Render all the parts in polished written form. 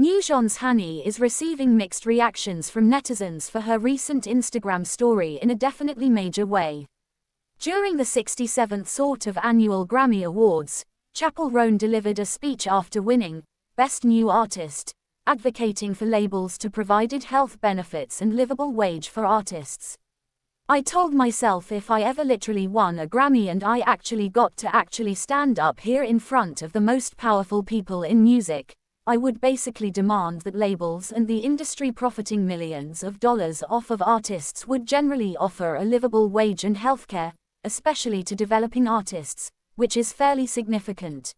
NewJeans Hanni is receiving mixed reactions from netizens for her recent Instagram story in a definitely major way. During the 67th sort of annual Grammy Awards, Chappell Roan delivered a speech after winning Best New Artist, advocating for labels to provide health benefits and livable wage for artists. I told myself if I ever literally won a Grammy and I actually got to stand up here in front of the most powerful people in music, I would basically demand that labels and the industry profiting millions of dollars off of artists would generally offer a livable wage and healthcare, especially to developing artists, which is fairly significant.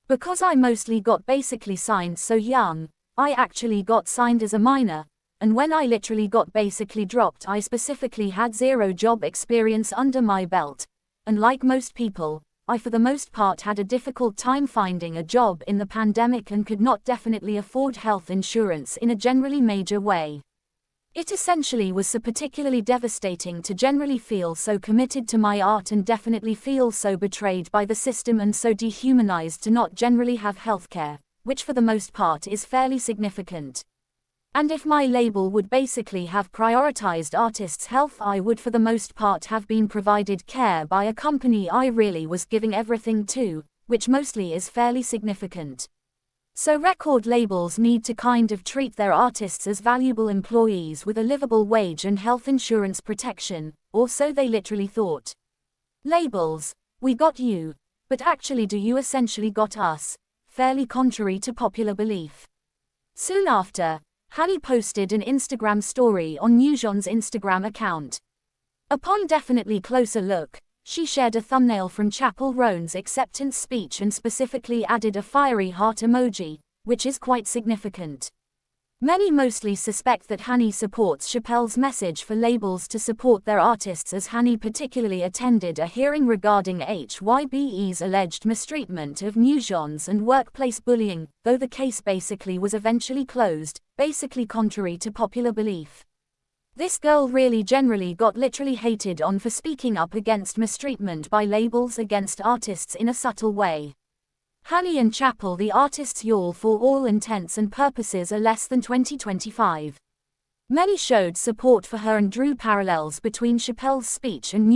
Because I mostly got basically signed so young, I actually got signed as a minor, and when I literally got basically dropped, I specifically had zero job experience under my belt, and like most people, I for the most part had a difficult time finding a job in the pandemic and could not definitely afford health insurance in a generally major way. It essentially was so particularly devastating to generally feel so committed to my art and definitely feel so betrayed by the system and so dehumanized to not generally have healthcare, which for the most part is fairly significant. And if my label would basically have prioritized artists' health, I would for the most part have been provided care by a company I really was giving everything to, which mostly is fairly significant. So record labels need to kind of treat their artists as valuable employees with a livable wage and health insurance protection, or so they literally thought. Labels, we got you, but actually do you essentially got us? Fairly contrary to popular belief. Soon after, Hanni posted an Instagram story on NewJeans' Instagram account. Upon definitely closer look, she shared a thumbnail from Chappell Roan's acceptance speech and specifically added a fiery heart emoji, which is quite significant. Many mostly suspect that Hanni supports Chappell's message for labels to support their artists, as Hanni particularly attended a hearing regarding HYBE's alleged mistreatment of NewJeans and workplace bullying, though the case basically was eventually closed, basically contrary to popular belief. This girl really generally got literally hated on for speaking up against mistreatment by labels against artists in a subtle way. Hanni and Chappell, the artists' y'all for all intents and purposes are less than 2025. Many showed support for her and drew parallels between Chappell's speech and